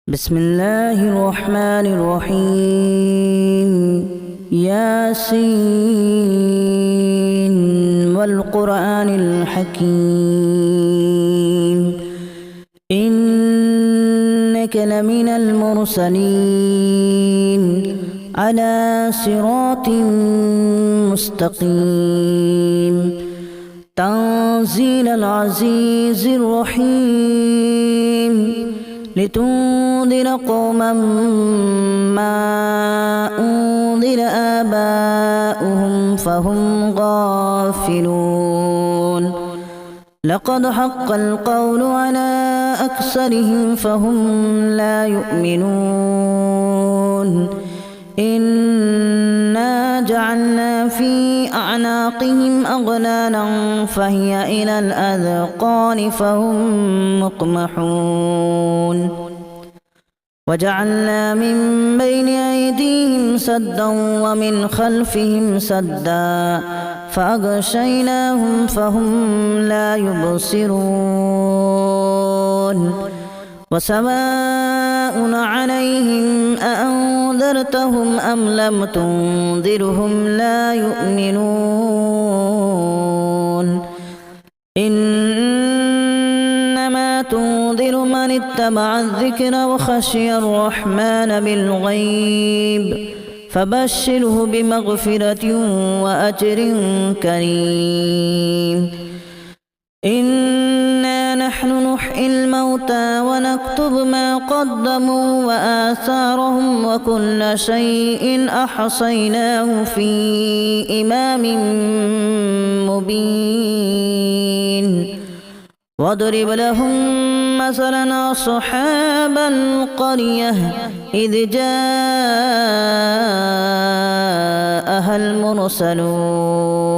بسم الله الرحمن الرحيم ياسين والقرآن الحكيم إنك لمن المرسلين على صراط مستقيم تنزيل العزيز الرحيم لتنذر قوما ما أنذر آباؤهم فهم غافلون لقد حق القول على أكثرهم فهم لا يؤمنون إنا جعلنا في أعناقهم أغلالا فهي إلى الأذقان فهم مقمحون وجعلنا من بين أيديهم سدا ومن خلفهم سدا فأغشيناهم فهم لا يبصرون وسواء عليهم أأنذرتهم أم لم تنذرهم لا يؤمنون إنما تنذر من اتبع الذكر وخشي الرحمن بالغيب فبشره بمغفرة وأجر كريم إنا نحن نحيي الموتى ونكتب ما قدموا وآثارهم وكل شيء أحصيناه في إمام مبين واضرب لهم مثلا أصحاب القرية إذ جاءها المرسلون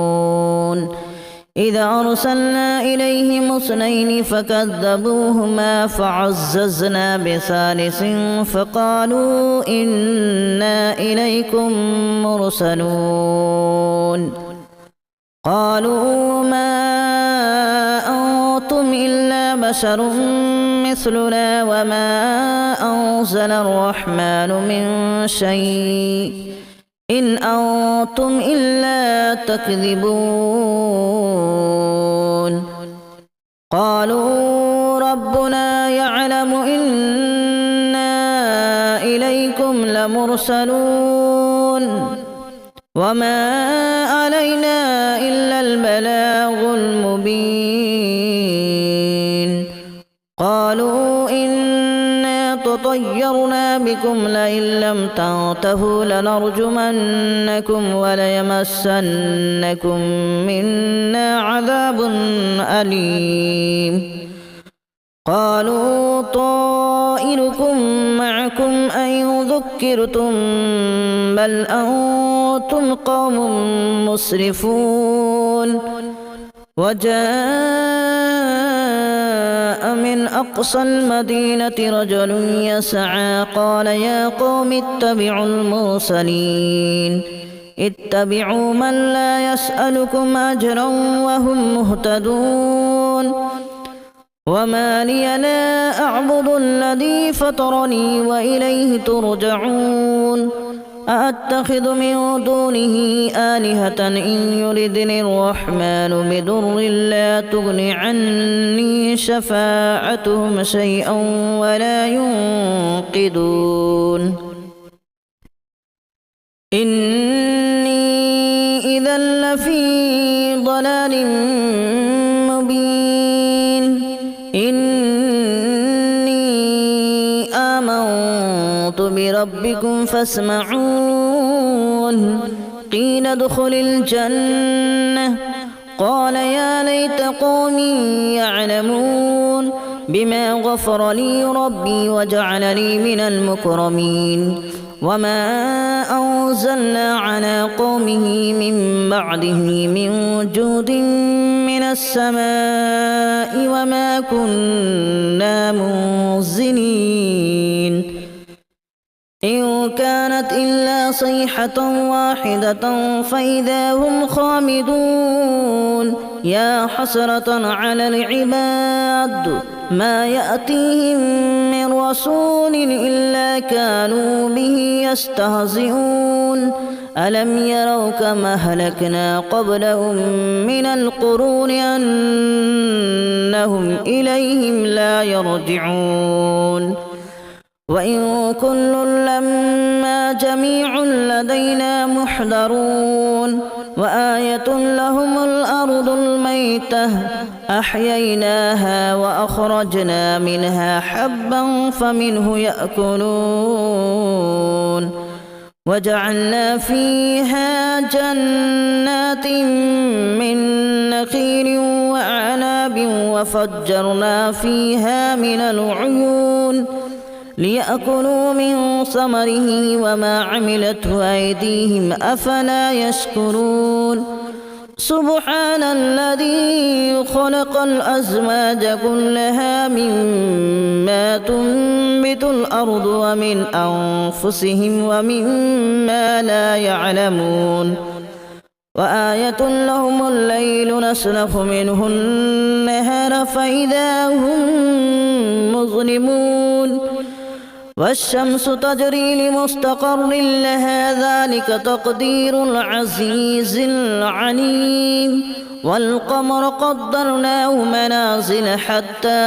إذا أرسلنا إليهم اثنين فكذبوهما فعززنا بثالث فقالوا إنا إليكم مرسلون قالوا ما أنتم إلا بشر مثلنا وما أنزل الرحمن من شيء إن أنتم إلا تكذبون قالوا ربنا يعلم إنا إليكم لمرسلون وما علينا إلا البلاغ المبين قالوا إنا تطيرنا بكم لئن لم تنتهوا لنرجمنكم وليمسنكم منا عذاب أليم قالوا طائركم معكم أن ذكرتم بل أنتم قوم مسرفون وجاء من أقصى المدينة رجل يسعى قال يا قوم اتبعوا المرسلين اتبعوا من لا يسألكم أجرا وهم مهتدون وما لي لا أعبد الذي فطرني وإليه ترجعون أأتخذ من دونه آلهة إن يردني الرحمن بضر لا تغن عني شفاعتهم شيئا ولا ينقذون إني إذا لفي ضلال مبين إني آمنت بربكم فاسمعون قيل ادخل الجنة قال يا ليت قومي يعلمون بما غفر لي ربي وجعلني من المكرمين وما أنزلنا على قومه من بعده من جود من السماء وما كنا منزلين إن كانت إلا صيحة واحدة فإذا هم خامدون يا حسرة على العباد ما يأتيهم من من رسول إلا كانوا به يستهزئون ألم يروا كما أهلكنا قبلهم من القرون أنهم إليهم لا يرجعون وإن كل لما جميع لدينا محضرون وآية لهم الأرض الميتة أحييناها وأخرجنا منها حبا فمنه يأكلون وجعلنا فيها جنات من نخيل وأعناب وفجرنا فيها من العيون ليأكلوا من ثمره وما عملته أيديهم أفلا يشكرون سبحان الذي خلق الأزواج كلها مما تنبت الأرض ومن أنفسهم ومما لا يعلمون وآية لهم الليل نسلخ منه النهار فإذا هم مظلمون والشمس تجري لمستقر لها ذلك تقدير العزيز العليم والقمر قدرناه منازل حتى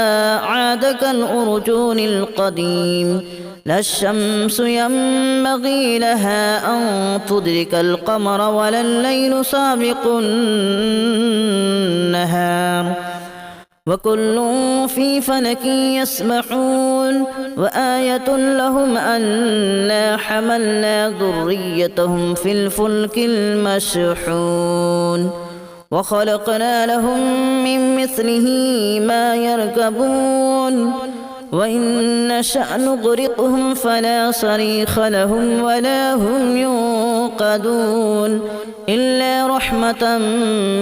عاد كالأرجون القديم لا الشمس ينبغي لها أن تدرك القمر ولا الليل سابق النهار وكل في فلك يسبحون وآية لهم أنا حملنا ذريتهم في الفلك المشحون وخلقنا لهم من مثله ما يركبون وإن نشأ نغرقهم فلا صريخ لهم ولا هم ينقذون إلا رحمة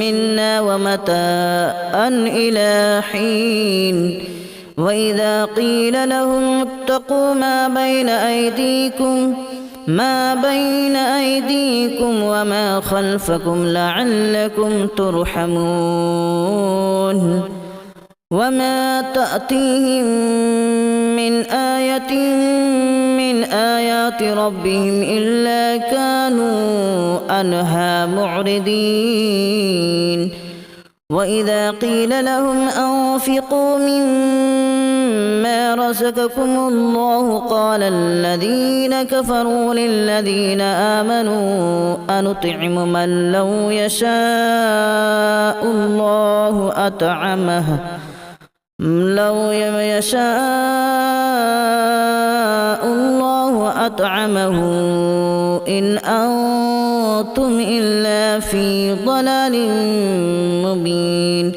منا ومتاعا إلى حين وإذا قيل لهم اتقوا ما بين أيديكم وما خلفكم لعلكم ترحمون وما تأتيهم من آية من آيات ربهم إلا كانوا عنها معرضين وإذا قيل لهم أنفقوا مما رزقكم الله قال الذين كفروا للذين آمنوا أنطعم من لو يشاء الله أطعمه إن أنتم إلا في ضلال مبين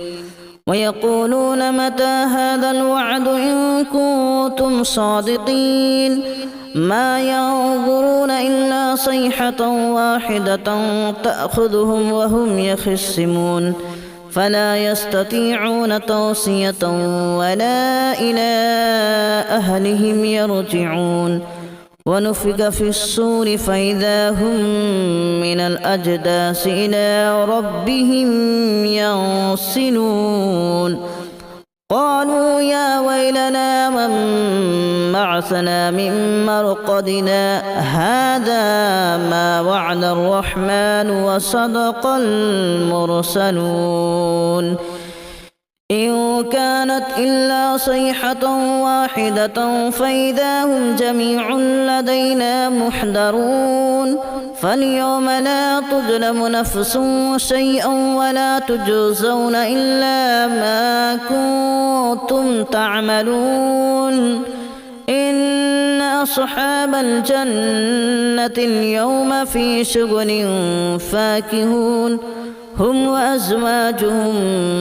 ويقولون متى هذا الوعد إن كنتم صادقين ما ينظرون إلا صيحة واحدة تأخذهم وهم يخصمون فلا يستطيعون توصية ولا إلى أهلهم يرجعون ونفخ في الصور فإذا هم من الأجداث إلى ربهم ينسلون قالوا يا ويلنا من بعثنا من مرقدنا هذا ما وعد الرحمن وصدق المرسلون إن كانت إلا صيحة واحدة فإذا هم جميع لدينا محضرون فاليوم لا تظلم نفس شيئا ولا تجزون إلا ما كنتم تعملون إن أصحاب الجنة اليوم في شغل فاكهون هم وأزواجهم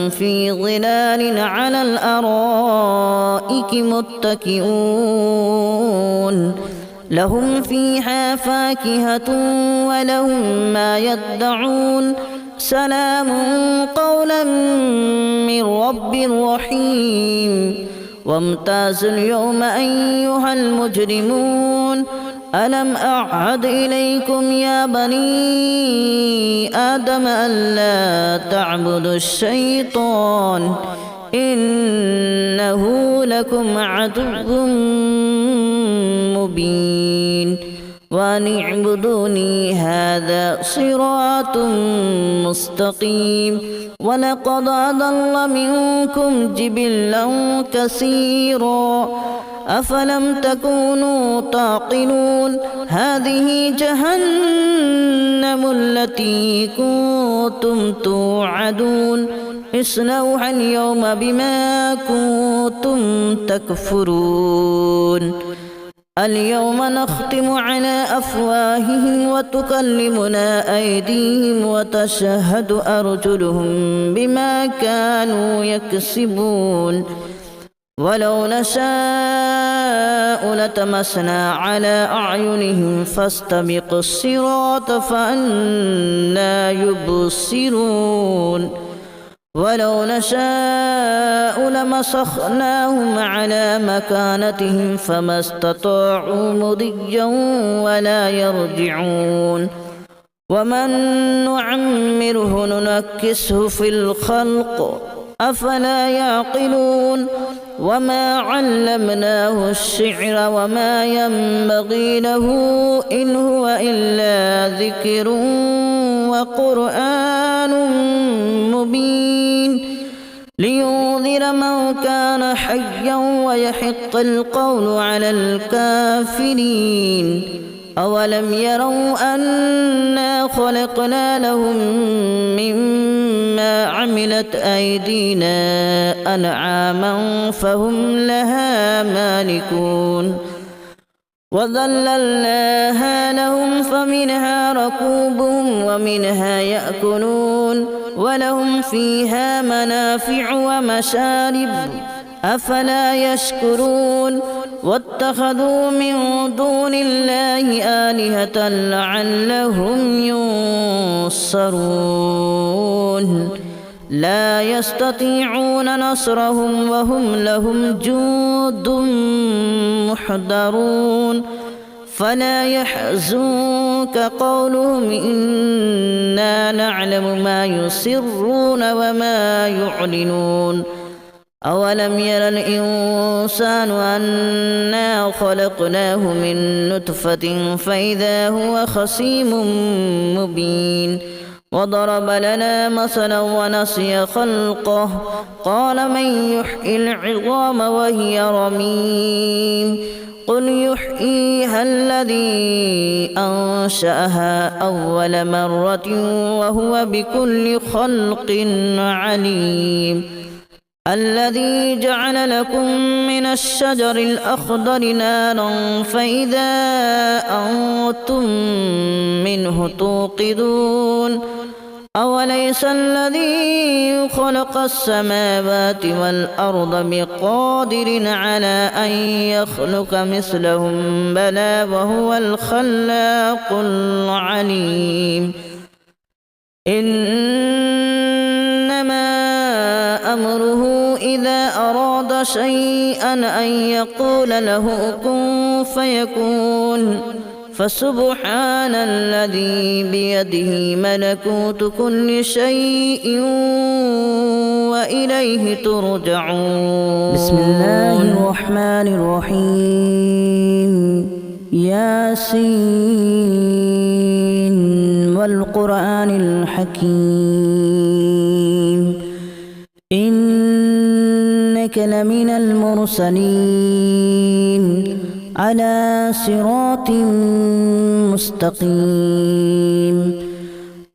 في ظلال على الأرائك متكئون لهم فيها فاكهة ولهم ما يدعون سلام قولا من رب رحيم وامتازوا اليوم أيها المجرمون ألم أعهد إليكم يا بني آدم ألا تعبدوا الشيطان إنه لكم عدو مبين وأن اعبدوني هذا صراط مستقيم ولقد أضل منكم جبلا كثيرا أفلم تكونوا تعقلون هذه جهنم التي كنتم توعدون اصلوها اليوم بما كنتم تكفرون اليوم نختم على أفواههم وتكلمنا أيديهم وتشهد أرجلهم بما كانوا يكسبون ولو نشاء لتمسنا على أعينهم فاستبقوا الصراط فأنى يبصرون ولو نشاء لمسخناهم على مكانتهم فما استطاعوا مضيا ولا يرجعون ومن نعمره ننكسه في الخلق أفلا يعقلون وما علمناه الشعر وما ينبغي له إن هو إلا ذكر وقرآن مبين لينذر من كان حيا ويحق القول على الكافرين أولم يروا أنا خلقنا لهم مما عملت أيدينا أنعاما فهم لها مالكون وذللناها لهم فمنها ركوبهم ومنها يأكلون ولهم فيها منافع ومشارب أفلا يشكرون واتخذوا من دون الله آلهة لعلهم ينصرون لا يستطيعون نصرهم وهم لهم جند محضرون فلا يحزنك قولهم إنا نعلم ما يسرون وما يعلنون أولم ير الإنسان أنا خلقناه من نطفة فإذا هو خصيم مبين وضرب لنا مثلا ونسي خلقه قال من يحيي العظام وهي رميم قل يحييها الذي أنشأها أول مرة وهو بكل خلق عليم الذي جعل لكم من الشجر الأخضر نارا فإذا أنتم منه توقدون أوليس الذي خلق السماوات والأرض بقادر على أن يخلق مثلهم بلى وهو الخلاق العليم إنما أمره إذا أراد شيئا أن يقول له كن فيكون فسبحان الذي بيده ملكوت كل شيء وإليه ترجعون بسم الله الرحمن الرحيم ياسين والقرآن الحكيم إنك لمن المرسلين على صراط مستقيم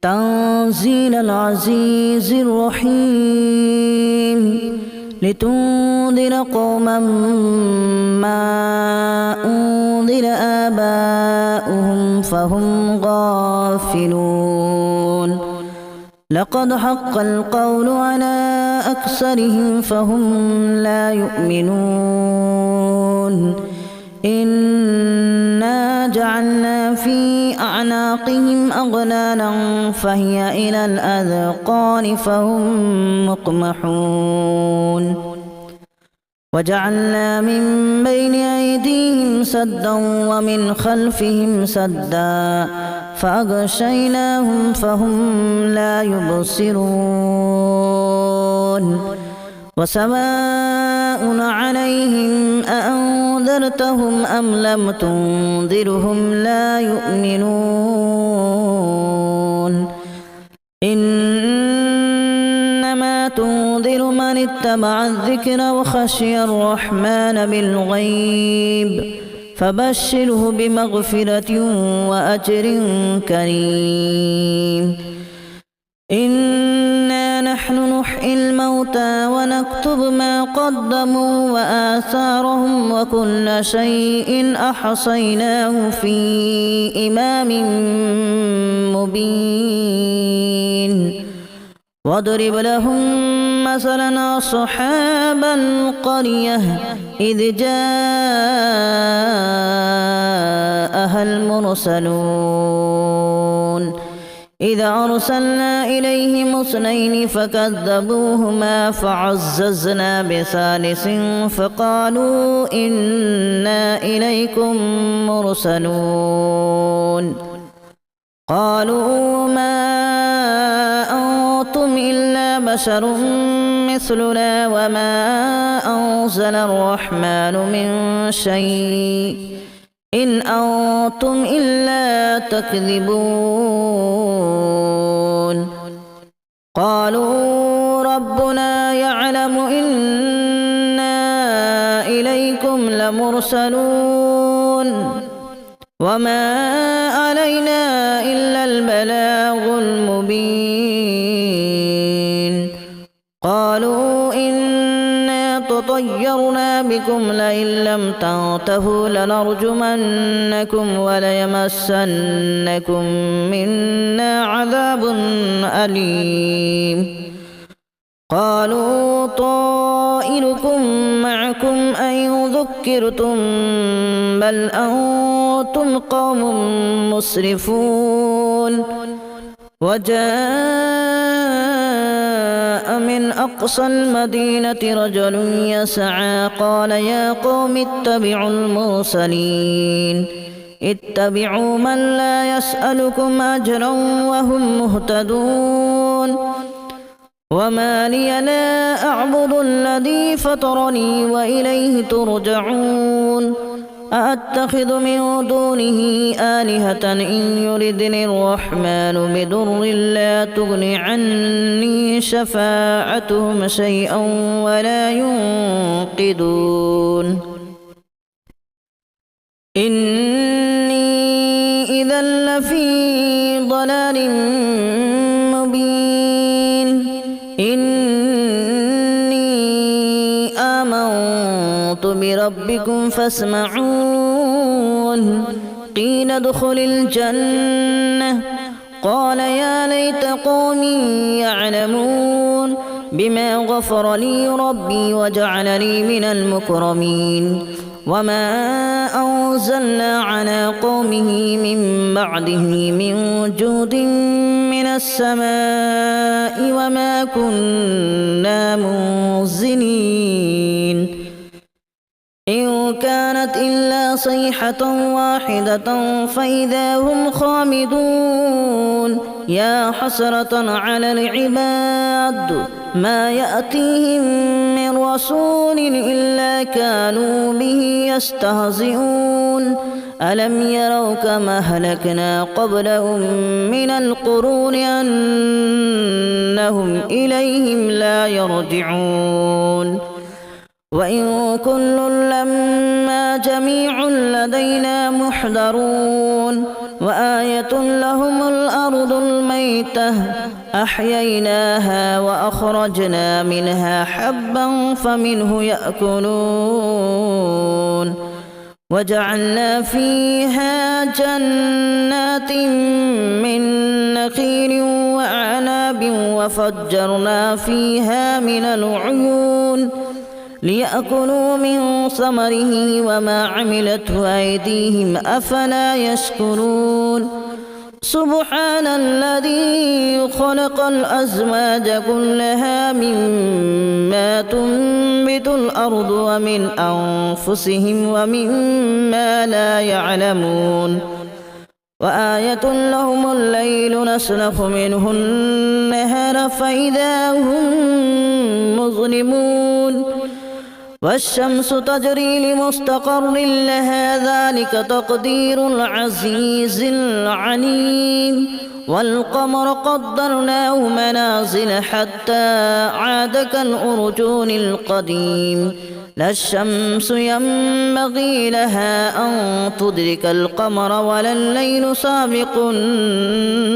تنزيل العزيز الرحيم لتنذر قوما ما أنذر آباؤهم فهم غافلون لقد حق القول على أكثرهم فهم لا يؤمنون إنا جعلنا في أعناقهم أغلالا فهي إلى الأذقان فهم مقمحون وجعلنا من بين أيديهم سدا ومن خلفهم سدا فأغشيناهم فهم لا يبصرون وسواء عليهم أأنذرتهم أم لم تنذرهم لا يؤمنون إنما تنذر من اتبع الذكر وخشي الرحمن بالغيب فبشره بمغفرة وأجر كريم إنا نحن نحيي الموتى ونكتب ما قدموا وآثارهم وكل شيء أحصيناه في إمام مبين واضرب لهم مثلا أصحاب القرية إذ جاءها المرسلون إذا أرسلنا إليهم اثنين فكذبوهما فعززنا بثالث فقالوا إنا إليكم مرسلون قالوا ما أنتم إلا بشر مثلنا وما أنزل الرحمن من شيء إن أنتم إلا تكذبون قالوا ربنا يعلم إنا إليكم لمرسلون وما علينا إلا البلاغ المبين قالوا إنا تطيرنا بكم لئن لم تنتهوا لنرجمنكم وليمسنكم منا عذاب أليم قالوا طائركم معكم أن ذكرتم بل أنتم قوم مسرفون وجاء من أقصى المدينة رجل يسعى قال يا قوم اتبعوا المرسلين اتبعوا من لا يسألكم أجرا وهم مهتدون وما لي لا أعبد الذي فطرني وإليه ترجعون أأتخذ من دونه آلهة إن يردني الرحمن بضر لا تغن عني شفاعتهم شيئا ولا ينقذون إني إذا لفي ضلال مبين إني آمنت بربكم فاسمعون قيل ادخل الجنة قال يا ليت قومي يعلمون بما غفر لي ربي وجعلني من المكرمين وما أنزلنا على قومه من بعده من جود من السماء وما كنا منزلين إن كانت إلا صيحة واحدة فإذا هم خامدون يا حسرة على العباد ما يأتيهم من رسول إلا كانوا به يستهزئون ألم يروا كما أهلكنا قبلهم من القرون أنهم إليهم لا يرجعون وإن كل لما جميع لدينا محضرون وآية لهم الأرض الميتة أحييناها وأخرجنا منها حبا فمنه يأكلون وجعلنا فيها جنات من نخيل وأعناب وفجرنا فيها من العيون ليأكلوا من ثمره وما عملته أيديهم أفلا يشكرون سبحان الذي خلق الأزواج كلها مما تنبت الأرض ومن أنفسهم ومما لا يعلمون وآية لهم الليل نسلخ منه النهار فإذا هم مظلمون والشمس تجري لمستقر لها ذلك تقدير العزيز العليم والقمر قدرناه منازل حتى عاد كالأرجون القديم لا الشمس ينبغي لها أن تدرك القمر ولا الليل سابق النهار